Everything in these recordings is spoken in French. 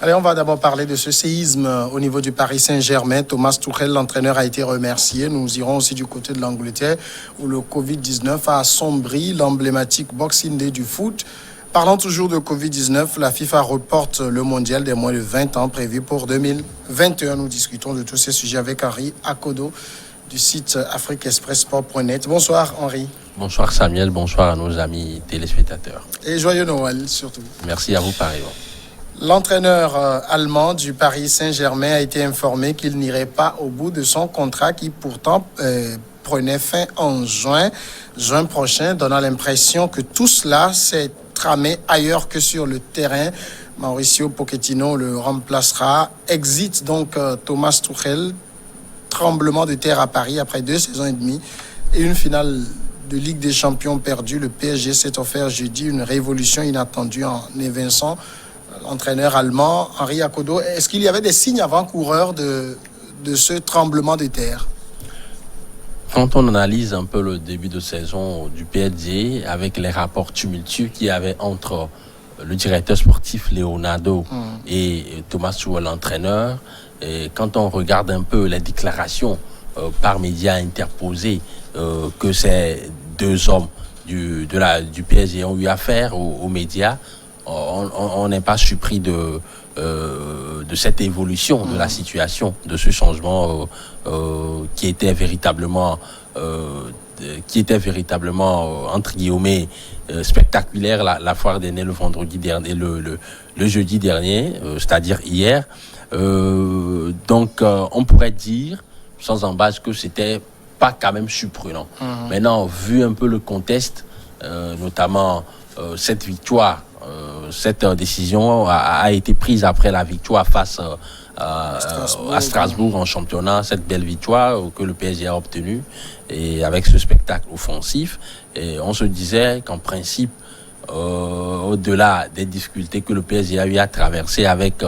Allez, on va d'abord parler de ce séisme au niveau du Paris Saint-Germain. Thomas Tuchel, l'entraîneur, a été remercié. Nous irons aussi du côté de l'Angleterre où le Covid-19 a assombri l'emblématique Boxing Day du foot. Parlant toujours de Covid-19, la FIFA reporte le mondial des moins de 20 ans prévu pour 2021. Nous discutons de tous ces sujets avec Henri Akodo du site afriqueexpress.net. Bonsoir Henri. Bonsoir Samuel, bonsoir à nos amis téléspectateurs. Et joyeux Noël surtout. Merci à vous pareillement. L'entraîneur allemand du Paris Saint-Germain a été informé qu'il n'irait pas au bout de son contrat qui pourtant prenait fin en juin prochain, donnant l'impression que tout cela s'est tramé ailleurs que sur le terrain. Mauricio Pochettino le remplacera. Exit donc Thomas Tuchel. Tremblement de terre à Paris après 2 saisons et demie et une finale de Ligue des Champions perdue. Le PSG s'est offert jeudi une révolution inattendue en évinçant l'entraîneur allemand Henri Akodo. Est-ce qu'il y avait des signes avant-coureurs de ce tremblement de terre? Quand on analyse un peu le début de saison du PSG avec les rapports tumultueux qu'il y avait entre le directeur sportif Leonardo et Thomas Tuchel, l'entraîneur, et quand on regarde un peu les déclarations par médias interposés que ces deux hommes du PSG ont eu à faire aux médias, on n'est pas surpris de cette évolution de la situation, de ce changement qui était véritablement entre guillemets spectaculaire la foire des Nez le vendredi dernier, le jeudi dernier, c'est-à-dire hier. Donc on pourrait dire sans embâche que c'était pas quand même surprenant. Maintenant, vu un peu le contexte, notamment cette victoire, cette décision a été prise après la victoire face à Strasbourg en championnat, cette belle victoire que le PSG a obtenue, et avec ce spectacle offensif, et on se disait qu'en principe, au-delà des difficultés que le PSG a eu à traverser avec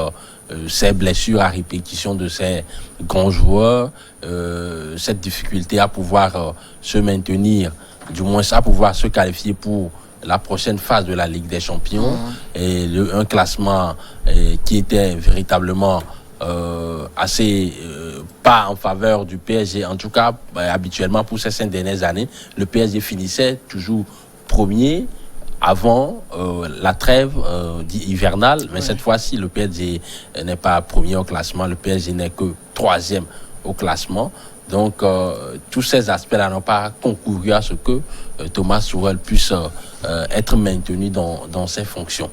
ces blessures à répétition de ces grands joueurs, cette difficulté à pouvoir se maintenir, du moins à pouvoir se qualifier pour la prochaine phase de la Ligue des Champions, et un classement qui était véritablement assez pas en faveur du PSG. En tout cas, habituellement pour ces 5 dernières années, le PSG finissait toujours premier avant la trêve hivernale, mais cette fois-ci le PSG n'est pas premier au classement, le PSG n'est que 3e au classement. Donc tous ces aspects-là n'ont pas concouru à ce que Thomas Tuchel puisse être maintenu dans ses fonctions.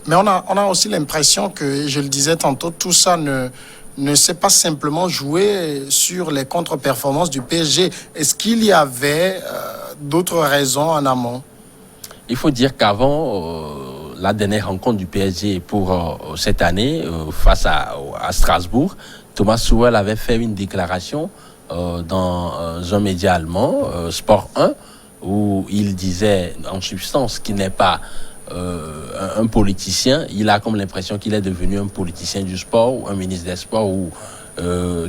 Mais on a aussi l'impression que, je le disais tantôt, tout ça ne s'est pas simplement joué sur les contre-performances du PSG. Est-ce qu'il y avait d'autres raisons en amont? Il faut dire qu'avant la dernière rencontre du PSG pour cette année, face à Strasbourg, Thomas Tuchel avait fait une déclaration dans un média allemand, Sport 1, où il disait en substance qu'il n'est pas un politicien. Il a comme l'impression qu'il est devenu un politicien du sport, ou un ministre des Sports, ou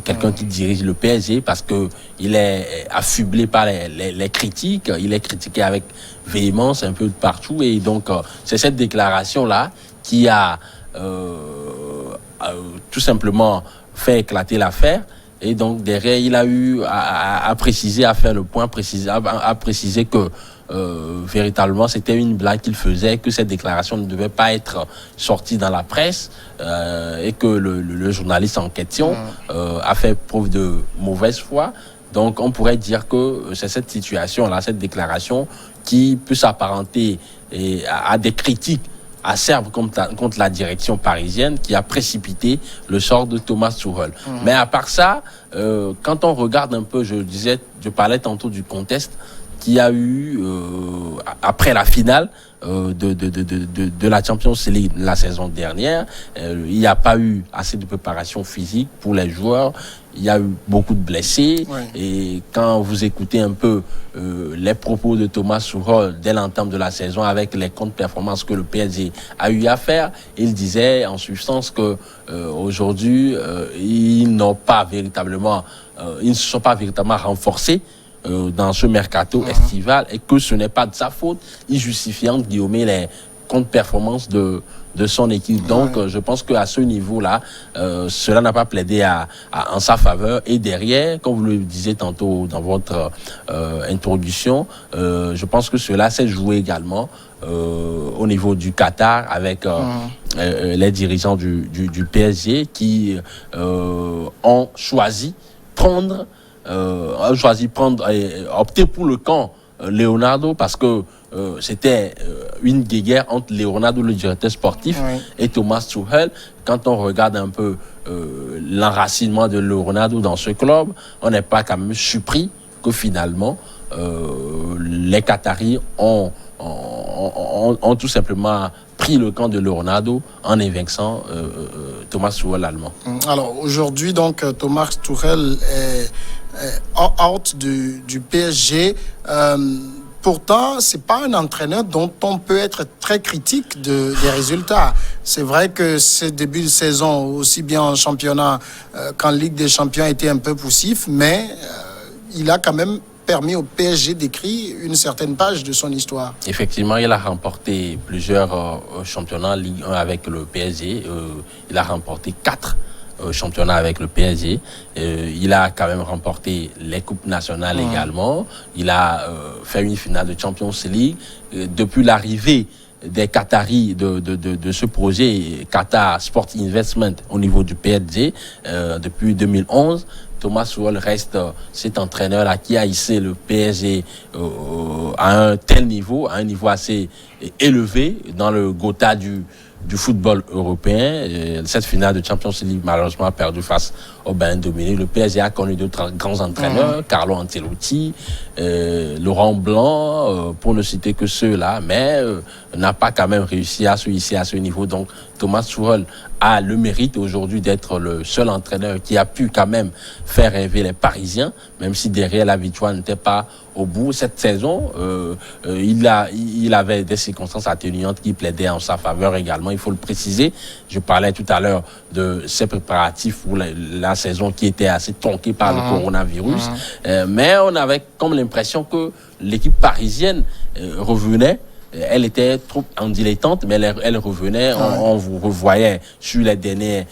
quelqu'un qui dirige le PSG, parce que il est affublé par les critiques. Il est critiqué avec véhémence un peu de partout, et donc c'est cette déclaration-là qui a tout simplement fait éclater l'affaire. Et donc derrière, il a eu à préciser, à faire le point, à préciser que véritablement c'était une blague qu'il faisait, que cette déclaration ne devait pas être sortie dans la presse, et que le journaliste en question a fait preuve de mauvaise foi. Donc on pourrait dire que c'est cette situation-là, cette déclaration, qui peut s'apparenter à des critiques acerbe contre la direction parisienne, qui a précipité le sort de Thomas Tuchel. Mais à part ça, quand on regarde un peu, je parlais tantôt du contexte qu'il y a eu après la finale de la Champions League la saison dernière. Il n'y a pas eu assez de préparation physique pour les joueurs. Il y a eu beaucoup de blessés. Ouais. Et quand vous écoutez un peu les propos de Thomas Tuchel dès l'entame de la saison, avec les contre-performances que le PSG a eu à faire, il disait en substance que aujourd'hui, ils n'ont pas véritablement, ils ne se sont pas véritablement renforcés dans ce mercato estival, et que ce n'est pas de sa faute. Il justifie entre guillemets contre-performance de son équipe. Donc, je pense qu'à ce niveau-là, cela n'a pas plaidé en sa faveur. Et derrière, comme vous le disiez tantôt dans votre introduction, je pense que cela s'est joué également au niveau du Qatar avec les dirigeants du PSG qui ont choisi opter pour le camp Leonardo parce que c'était une guerre entre Leonardo, le directeur sportif, et Thomas Tuchel. Quand on regarde un peu l'enracinement de Leonardo dans ce club, on n'est pas quand même surpris que finalement les Qataris ont tout simplement pris le camp de Leonardo en évinçant Thomas Tuchel, l'Allemand. Alors aujourd'hui, donc, Thomas Tuchel est out du PSG. Pourtant, c'est pas un entraîneur dont on peut être très critique des résultats. C'est vrai que ce début de saison, aussi bien en championnat qu'en Ligue des Champions, a été un peu poussif, mais il a quand même permis au PSG d'écrire une certaine page de son histoire. Effectivement, il a remporté plusieurs championnats Ligue 1 avec le PSG. Il a remporté 4 championnat avec le PSG. Il a quand même remporté les coupes nationales également. Il a fait une finale de Champions League. Depuis l'arrivée des Qataris de ce projet Qatar Sport Investment au niveau du PSG, depuis 2011, Thomas Tuchel reste cet entraîneur-là qui a hissé le PSG à un tel niveau, à un niveau assez élevé dans le Gotha du football européen. Cette finale de Champions League, malheureusement, a perdu face au Bayern de Munich. Le PSG a connu d'autres grands entraîneurs, Carlo Ancelotti, Laurent Blanc, pour ne citer que ceux-là, mais n'a pas quand même réussi à se hisser à ce niveau. Donc, Thomas Tuchel a le mérite aujourd'hui d'être le seul entraîneur qui a pu quand même faire rêver les Parisiens, même si derrière la victoire n'était pas au bout. Cette saison, il avait des circonstances atténuantes qui plaidaient en sa faveur également, il faut le préciser. Je parlais tout à l'heure de ses préparatifs pour la saison qui était assez tronquée par le coronavirus. Mais on avait comme l'impression que l'équipe parisienne revenait. Elle était trop en dilettante, mais elle revenait. On vous revoyait sur les derniers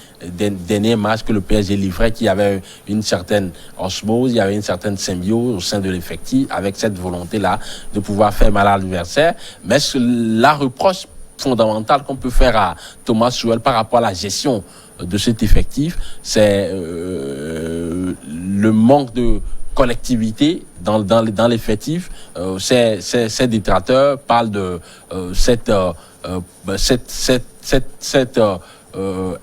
matchs que le PSG livrait, qu'il y avait une certaine osmose, il y avait une certaine symbiose au sein de l'effectif, avec cette volonté-là de pouvoir faire mal à l'adversaire. Mais la reproche fondamentale qu'on peut faire à Thomas Tuchel par rapport à la gestion de cet effectif, c'est le manque de collectivité dans l'effectif. Ces détracteurs parlent de cette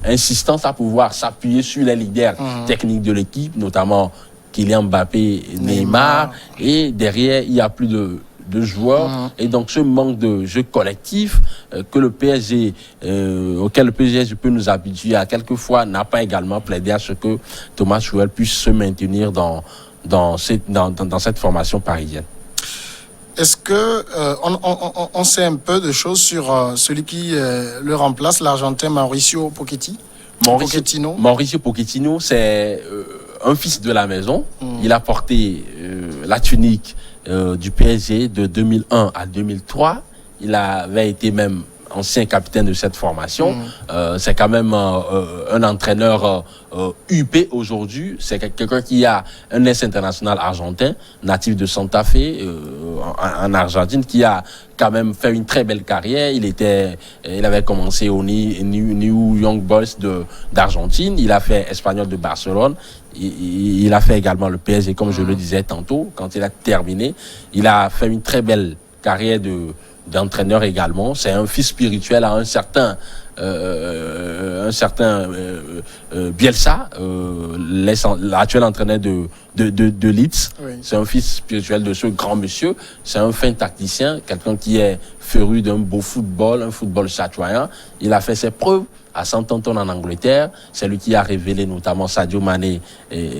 insistance à pouvoir s'appuyer sur les leaders techniques de l'équipe, notamment Kylian Mbappé, Neymar, et derrière il y a plus de joueurs, et donc ce manque de jeu collectif que le PSG, auquel le PSG peut nous habituer à quelquefois, n'a pas également plaidé à ce que Thomas Tuchel puisse se maintenir dans cette formation parisienne. Est-ce que on sait un peu de choses sur celui qui le remplace, l'Argentin Mauricio Pochettino? Mauricio Pochettino, c'est un fils de la maison. Il a porté la tunique du PSG de 2001 à 2003. Il avait été même ancien capitaine de cette formation. C'est quand même un entraîneur UP aujourd'hui. C'est quelqu'un qui a un ex-international argentin, natif de Santa Fe, en Argentine, qui a quand même fait une très belle carrière. Il avait commencé au New Young Boys d'Argentine. Il a fait Espagnol de Barcelone. Il a fait également le PSG, comme je le disais tantôt. Quand il a terminé, il a fait une très belle carrière d'entraîneur également. C'est un fils spirituel à un certain Bielsa, l'actuel entraîneur de Leeds. Oui. C'est un fils spirituel de ce grand monsieur. C'est un fin tacticien, quelqu'un qui est féru d'un beau football, un football chatoyant. Il a fait ses preuves à Southampton en Angleterre. C'est lui qui a révélé notamment Sadio Mané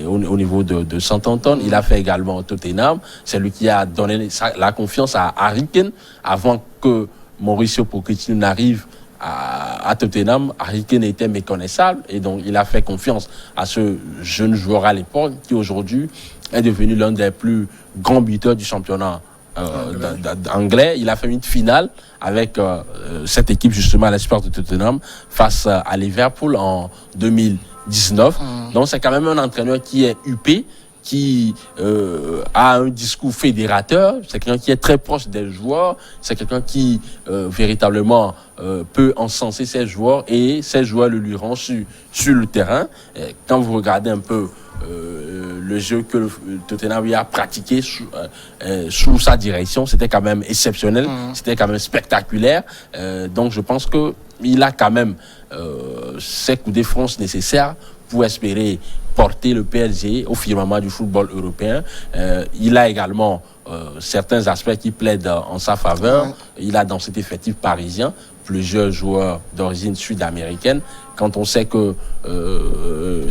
au niveau de Southampton. Il a fait également au Tottenham. C'est lui qui a donné la confiance à Harry Kane avant que Mauricio Pochettino n'arrive à Tottenham. Harry Kane était méconnaissable et donc il a fait confiance à ce jeune joueur à l'époque qui aujourd'hui est devenu l'un des plus grands buteurs du championnat anglais. Il a fait une finale avec cette équipe justement à l'Espoir de Tottenham face à Liverpool en 2019. Donc c'est quand même un entraîneur qui est huppé, qui a un discours fédérateur, c'est quelqu'un qui est très proche des joueurs, c'est quelqu'un qui véritablement peut encenser ses joueurs et ses joueurs le lui rendent sur le terrain. Et quand vous regardez un peu le jeu que le Tottenham a pratiqué sous sa direction, c'était quand même exceptionnel, c'était quand même spectaculaire. Donc je pense que il a quand même ces coups de France nécessaires pour espérer porter le PSG au firmament du football européen. Il a également certains aspects qui plaident en sa faveur. Il a dans cet effectif parisien plusieurs joueurs d'origine sud-américaine. Quand on sait que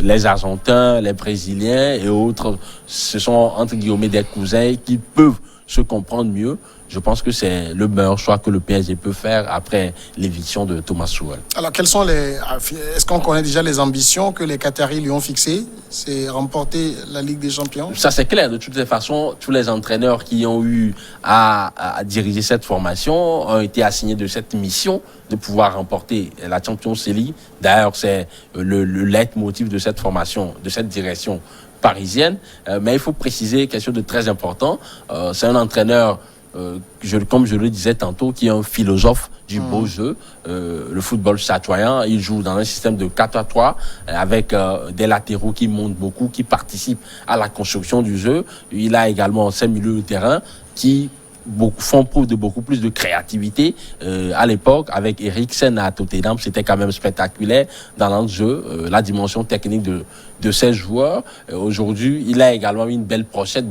les Argentins, les Brésiliens et autres, ce sont entre guillemets des cousins qui peuvent se comprendre mieux, je pense que c'est le meilleur choix que le PSG peut faire après l'éviction de Thomas Tuchel. Alors, est-ce qu'on connaît déjà les ambitions que les Qataris lui ont fixées? C'est remporter la Ligue des Champions? Ça, c'est clair. De toutes les façons, tous les entraîneurs qui ont eu à diriger cette formation ont été assignés de cette mission de pouvoir remporter la Champions League. D'ailleurs, c'est le leitmotiv de cette formation, de cette direction parisienne. Mais il faut préciser quelque chose de très important. C'est un entraîneur comme je le disais tantôt, qui est un philosophe du beau jeu, le football chatoyant. Il joue dans un système de 4-3 avec des latéraux qui montent beaucoup, qui participent à la construction du jeu. Il a également ses milieux de terrain qui font preuve de beaucoup plus de créativité. À l'époque, avec Eriksen à Tottenham, c'était quand même spectaculaire dans le jeu, la dimension technique de ces joueurs. Aujourd'hui, il a également une belle brochette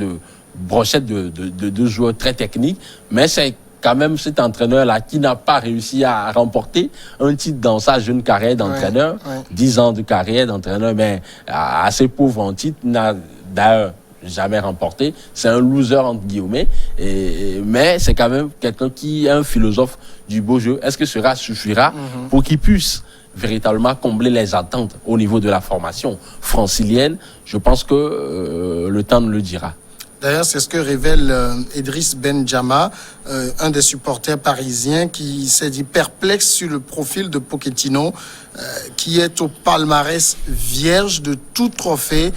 de joueurs très techniques, mais c'est quand même cet entraîneur-là qui n'a pas réussi à remporter un titre dans sa jeune carrière d'entraîneur, 10 ans de carrière d'entraîneur, mais assez pauvre en titre, n'a d'ailleurs jamais remporté. C'est un loser entre guillemets, mais c'est quand même quelqu'un qui est un philosophe du beau jeu. Est-ce que cela suffira pour qu'il puisse véritablement combler les attentes au niveau de la formation francilienne? Je pense que le temps nous le dira. D'ailleurs, c'est ce que révèle Idriss Benjama, un des supporters parisiens qui s'est dit perplexe sur le profil de Pochettino, qui est au palmarès vierge de tout trophée,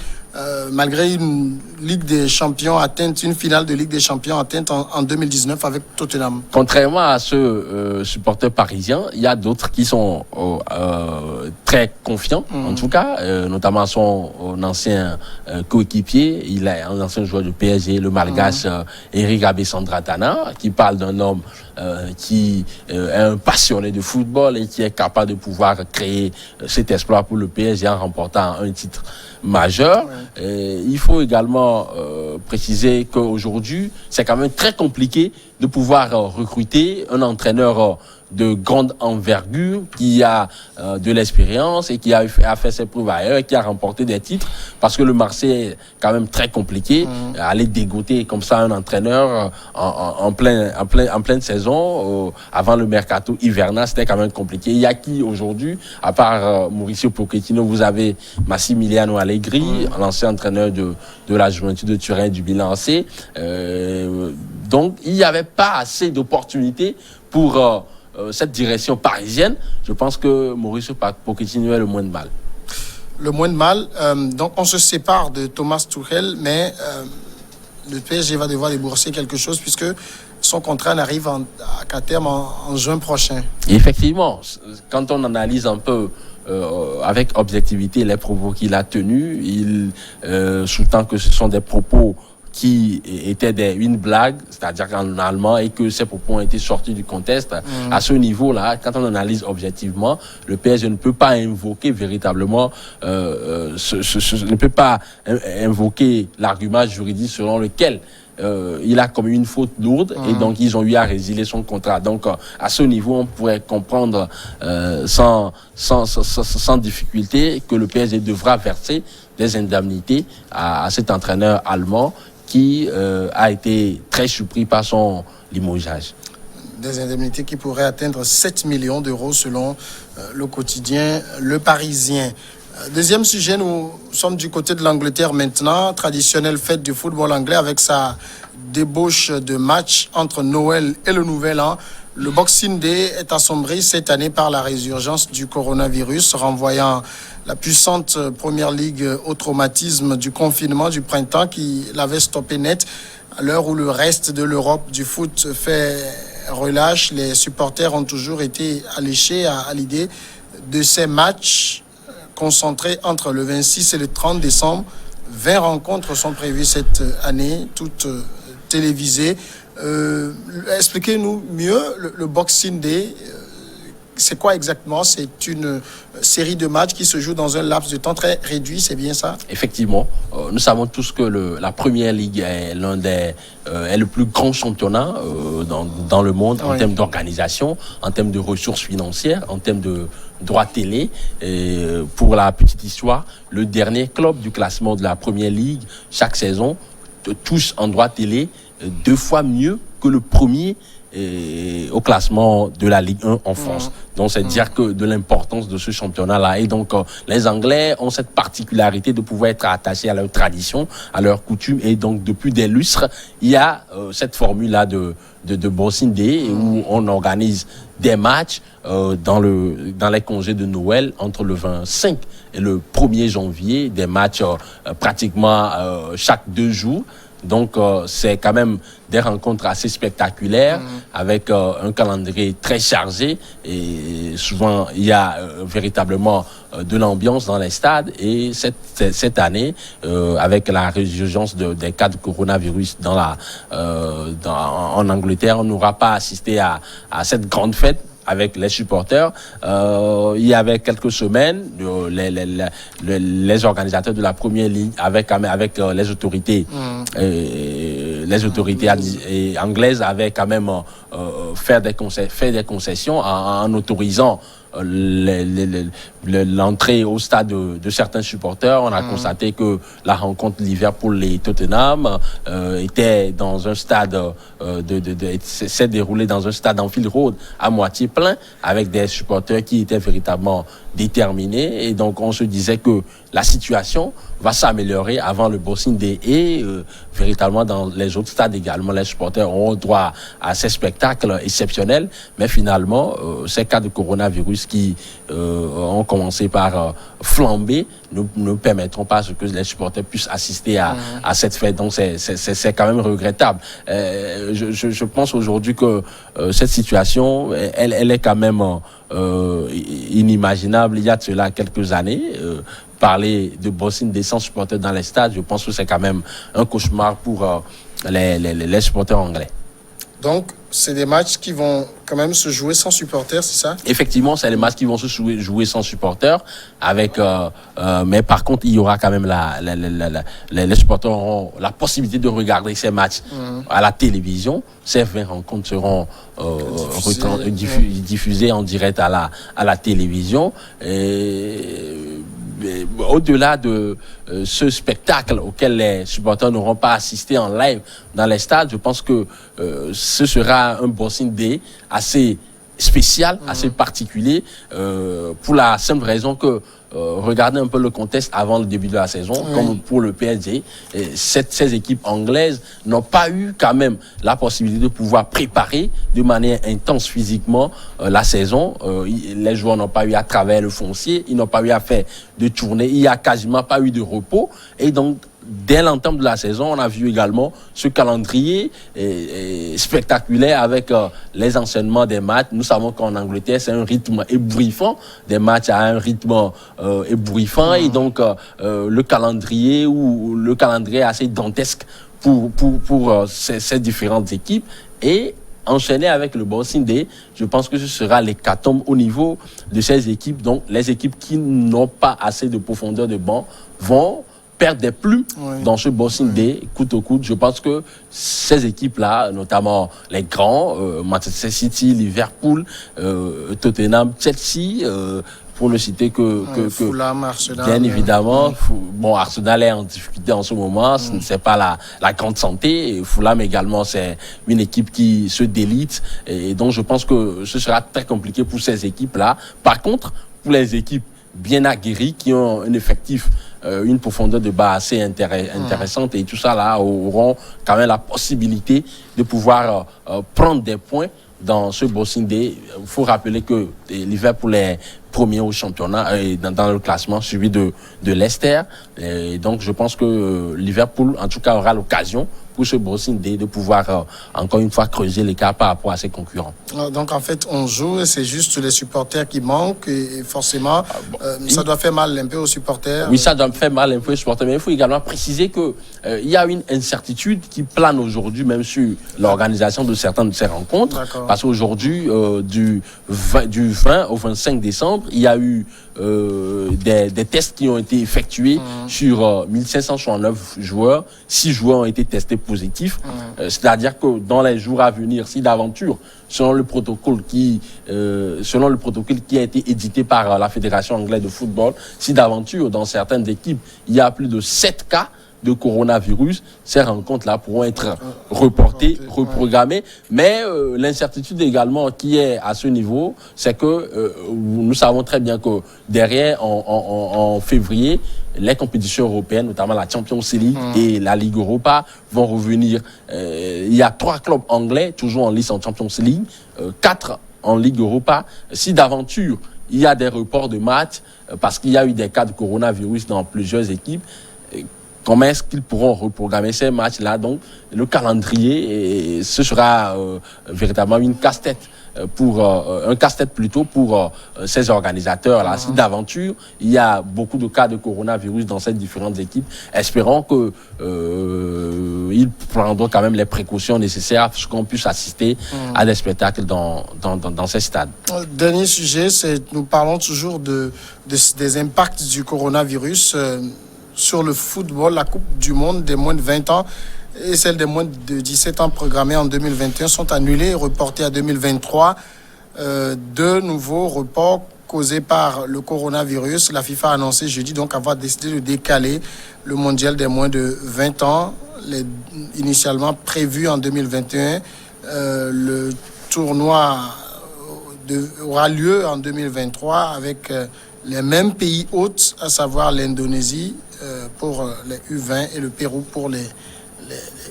malgré une Ligue des Champions atteinte, une finale de Ligue des Champions atteinte en 2019 avec Tottenham. Contrairement à ce supporter parisien, il y a d'autres qui sont très confiants, en tout cas, notamment son ancien coéquipier. Il est un ancien joueur du PSG, le malgache Eric Abessandratana, qui parle d'un homme qui est un passionné de football et qui est capable de pouvoir créer cet exploit pour le PSG en remportant un titre majeur. Il faut également préciser qu'aujourd'hui, c'est quand même très compliqué de pouvoir recruter un entraîneur de grande envergure qui a de l'expérience et qui a fait ses preuves ailleurs et qui a remporté des titres, parce que le Marseille est quand même très compliqué. Aller dégoter comme ça un entraîneur en pleine saison avant le mercato hivernal, c'était quand même compliqué. Il y a qui aujourd'hui, à part Mauricio Pochettino? Vous avez Massimiliano Allegri, l'ancien entraîneur de la Juventus de Turin, du Milan AC. Donc il n'y avait pas assez d'opportunités pour cette direction parisienne. Je pense que Mauricio Pochettino est le moins de mal. Le moins de mal. Donc on se sépare de Thomas Tuchel, mais le PSG va devoir débourser quelque chose puisque son contrat n'arrive qu'à terme en juin prochain. Et effectivement, quand on analyse un peu avec objectivité les propos qu'il a tenus, il sous-tend que ce sont des propos qui étaient une blague, c'est-à-dire en allemand, et que ces propos ont été sortis du contexte. À ce niveau-là, quand on analyse objectivement, le PSG ne peut pas invoquer véritablement, ne peut pas invoquer l'argument juridique selon lequel il a commis une faute lourde et donc ils ont eu à résilier son contrat. Donc à ce niveau, on pourrait comprendre sans difficulté que le PSG devra verser des indemnités à cet entraîneur allemand qui a été très surpris par son limogeage. Des indemnités qui pourraient atteindre 7 millions d'euros selon le quotidien Le Parisien. Deuxième sujet, nous sommes du côté de l'Angleterre maintenant. Traditionnelle fête du football anglais avec sa débauche de matchs entre Noël et le Nouvel An. Le Boxing Day est assombri cette année par la résurgence du coronavirus, renvoyant la puissante Première Ligue au traumatisme du confinement du printemps qui l'avait stoppé net. À l'heure où le reste de l'Europe du foot fait relâche, les supporters ont toujours été alléchés à l'idée de ces matchs concentrés entre le 26 et le 30 décembre. 20 rencontres sont prévues cette année, toutes télévisées. Expliquez-nous mieux le Boxing Day. C'est quoi exactement? C'est une série de matchs qui se joue dans un laps de temps très réduit, c'est bien ça? Effectivement, nous savons tous que la Première Ligue est est le plus grand championnat dans le monde en termes d'organisation, en termes de ressources financières, en termes de droits télé. Et pour la petite histoire, le dernier club du classement de la Première Ligue chaque saison touche en droits télé 2 fois mieux que le premier au classement de la Ligue 1 en France. Donc, c'est dire que de l'importance de ce championnat-là. Et donc, les Anglais ont cette particularité de pouvoir être attachés à leur tradition, à leurs coutumes. Et donc, depuis des lustres, il y a cette formule-là de Boxing Day où on organise des matchs dans les congés de Noël entre le 25 et le 1er janvier, des matchs pratiquement chaque 2 jours. Donc, c'est quand même des rencontres assez spectaculaires avec un calendrier très chargé et souvent, il y a véritablement de l'ambiance dans les stades. Et cette année, avec la résurgence des cas de coronavirus en Angleterre, on n'aura pas assisté à cette grande fête avec les supporters. Il y avait quelques semaines, les organisateurs de la Première Ligue avec les autorités anglaises avaient quand même fait des concessions en autorisant l'entrée au stade de certains supporters. On a constaté que la rencontre Liverpool et Tottenham était dans un stade s'est déroulée dans un stade Anfield Road à moitié plein avec des supporters qui étaient véritablement déterminés. Et donc on se disait que la situation va s'améliorer avant le Boxing Day et véritablement dans les autres stades également les supporters auront droit à ces spectacles exceptionnels. Mais finalement ces cas de coronavirus qui ont commencé par flamber ne permettront pas que les supporters puissent assister à cette fête. Donc c'est quand même regrettable. Je pense aujourd'hui que cette situation elle est quand même inimaginable. Il y a de cela quelques années, parler de Boxing Day sans supporters dans les stades, je pense que c'est quand même un cauchemar pour les supporters anglais. Donc, c'est des matchs qui vont quand même se jouer sans supporters, c'est ça? Effectivement, c'est les matchs qui vont se jouer sans supporters. Mais par contre, il y aura quand même les supporters auront la possibilité de regarder ces matchs à la télévision. Ces 20 rencontres seront diffusées en direct à la télévision. Au-delà de ce spectacle auquel les supporters n'auront pas assisté en live dans les stades, je pense que ce sera un Boxing Day assez spécial, assez particulier, pour la simple raison que regardez un peu le contexte avant le début de la saison, comme pour le PSG, ces équipes anglaises n'ont pas eu quand même la possibilité de pouvoir préparer de manière intense physiquement la saison. Les joueurs n'ont pas eu à travailler le foncier, ils n'ont pas eu à faire de tournée, il n'y a quasiment pas eu de repos. Et donc, dès l'entame de la saison, on a vu également ce calendrier spectaculaire avec les enchaînements des matchs. Nous savons qu'en Angleterre, c'est un rythme ébouriffant, des matchs à un rythme ébouriffant. Et donc, le calendrier est assez dantesque pour ces différentes équipes. Et enchaîné avec le Boxing Day, je pense que ce sera l'hécatombe au niveau de ces équipes. Donc, les équipes qui n'ont pas assez de profondeur de banc vont perdre des plumes dans ce Boxing Day, coûte au coûte. Je pense que ces équipes-là, notamment les grands, Manchester City, Liverpool, Tottenham, Chelsea, pour ne citer que Fulham, Arsenal, bien évidemment. Arsenal est en difficulté en ce moment, ce n'est pas la grande santé. Et Fulham également, c'est une équipe qui se délite. Et donc, je pense que ce sera très compliqué pour ces équipes-là. Par contre, pour les équipes bien aguerris, qui ont un effectif, une profondeur de base assez intéressante, et tout ça là auront quand même la possibilité de pouvoir prendre des points dans ce Boxing Day. Il faut rappeler que Liverpool est premier au championnat dans le classement, suivi de Leicester. Et donc je pense que Liverpool en tout cas aura l'occasion pour ce Boxing Day de pouvoir encore une fois creuser l'écart par rapport à ses concurrents. Donc en fait on joue et c'est juste les supporters qui manquent et forcément ça doit faire mal un peu aux supporters. Oui, ça doit faire mal un peu aux supporters, mais il faut également préciser que il y a une incertitude qui plane aujourd'hui même sur l'organisation de certaines de ces rencontres. Parce qu'aujourd'hui du 20 au 25 décembre, il y a eu des tests qui ont été effectués sur 1569 joueurs. 6 joueurs ont été testés positifs. C'est-à-dire que dans les jours à venir, si d'aventure, selon le protocole qui a été édité par la Fédération anglaise de football, si d'aventure, dans certaines équipes, il y a plus de 7 cas de coronavirus, ces rencontres-là pourront être reportées, reprogrammées. Mais l'incertitude également qui est à ce niveau, c'est que nous savons très bien que derrière, en février, les compétitions européennes, notamment la Champions League et la Ligue Europa, vont revenir. Il y a 3 clubs anglais, toujours en lice en Champions League, 4 en Ligue Europa. Si d'aventure, il y a des reports de matchs, parce qu'il y a eu des cas de coronavirus dans plusieurs équipes, comment est-ce qu'ils pourront reprogrammer ces matchs-là? Donc, le calendrier, ce sera véritablement une casse-tête un casse-tête plutôt pour ces organisateurs-là. Si d'aventure, il y a beaucoup de cas de coronavirus dans ces différentes équipes, espérons que ils prendront quand même les précautions nécessaires pour qu'on puisse assister à des spectacles dans ces stades. Dernier sujet, nous parlons toujours des impacts du coronavirus sur le football. La Coupe du Monde des moins de 20 ans et celle des moins de 17 ans programmées en 2021 sont annulées et reportées à 2023. 2 nouveaux reports causés par le coronavirus. La FIFA a annoncé jeudi donc avoir décidé de décaler le mondial des moins de 20 ans, initialement prévu en 2021. Le tournoi aura lieu en 2023 avec les mêmes pays hôtes, à savoir l'Indonésie pour les U20 et le Pérou pour les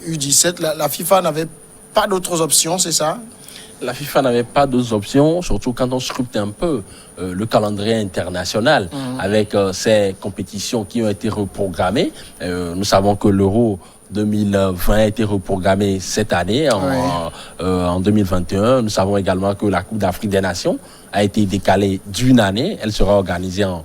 U17. La FIFA n'avait pas d'autres options, c'est ça? La FIFA n'avait pas d'autres options, surtout quand on scrute un peu le calendrier international avec ces compétitions qui ont été reprogrammées. Nous savons que l'Euro 2020 a été reprogrammé cette année, en 2021. Nous savons également que la Coupe d'Afrique des Nations a été décalée d'une année. Elle sera organisée en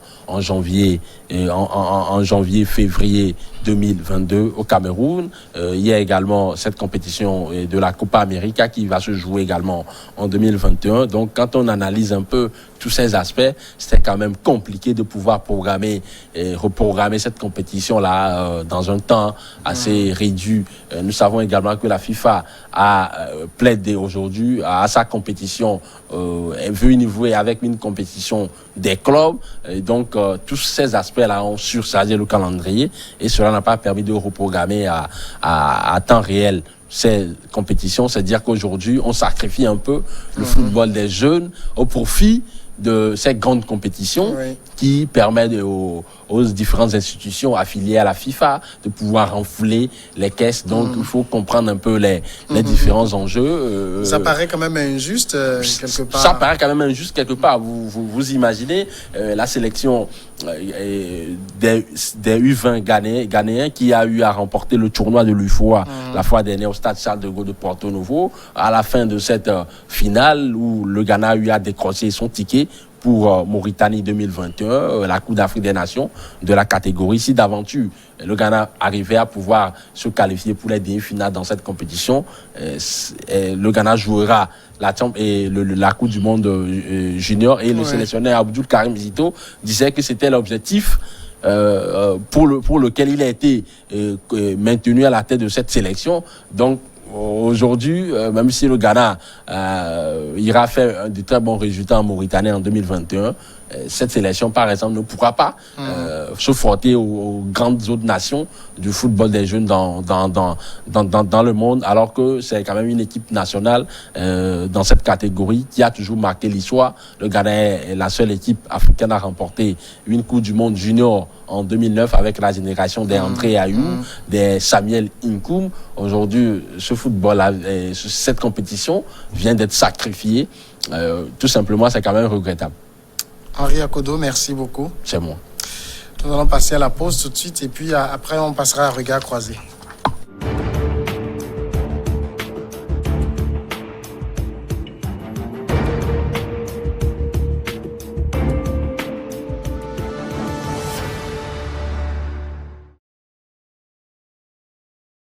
janvier-février 2022 au Cameroun. Il y a également cette compétition de la Copa América qui va se jouer également en 2021. Donc, quand on analyse un peu tous ces aspects, c'est quand même compliqué de pouvoir reprogrammer cette compétition-là dans un temps assez réduit. Nous savons également que la FIFA a plaidé aujourd'hui à sa compétition, elle veut innover avec une compétition des clubs. Et donc, tous ces aspects-là ont surchargé le calendrier et cela n'a pas permis de reprogrammer à temps réel ces compétitions. C'est-à-dire qu'aujourd'hui, on sacrifie un peu le football des jeunes au profit de ces grandes compétitions qui permettent aux différentes institutions affiliées à la FIFA de pouvoir enfouler les caisses. Donc, il faut comprendre un peu les différents enjeux. Ça paraît quand même injuste, quelque part. Ça paraît quand même injuste, quelque part. Vous imaginez la sélection des U20 ghanéens qui a eu à remporter le tournoi de l'UFOA la fois dernière au stade Charles de Gaulle de Porto Novo. À la fin de cette finale où le Ghana a eu à décrocher son ticket pour Mauritanie 2021, la Coupe d'Afrique des Nations de la catégorie. Si d'aventure le Ghana arrivait à pouvoir se qualifier pour les demi-finales dans cette compétition, le Ghana jouera la Coupe du Monde junior et le sélectionneur Abdul Karim Zito disait que c'était l'objectif pour lequel il a été maintenu à la tête de cette sélection. Donc, aujourd'hui, même si le Ghana ira faire de très bons résultats en Mauritanie en 2021, cette sélection, par exemple, ne pourra pas se frotter aux grandes autres nations du football des jeunes dans le monde, alors que c'est quand même une équipe nationale dans cette catégorie qui a toujours marqué l'histoire. Le Ghana est la seule équipe africaine à remporter une Coupe du Monde junior en 2009 avec la génération des André Ayou, des Samuel Inkoum. Aujourd'hui, ce football, cette compétition vient d'être sacrifiée. Tout simplement, c'est quand même regrettable. Henri Akodo, merci beaucoup. C'est moi. Nous allons passer à la pause tout de suite et puis après on passera à regard croisé.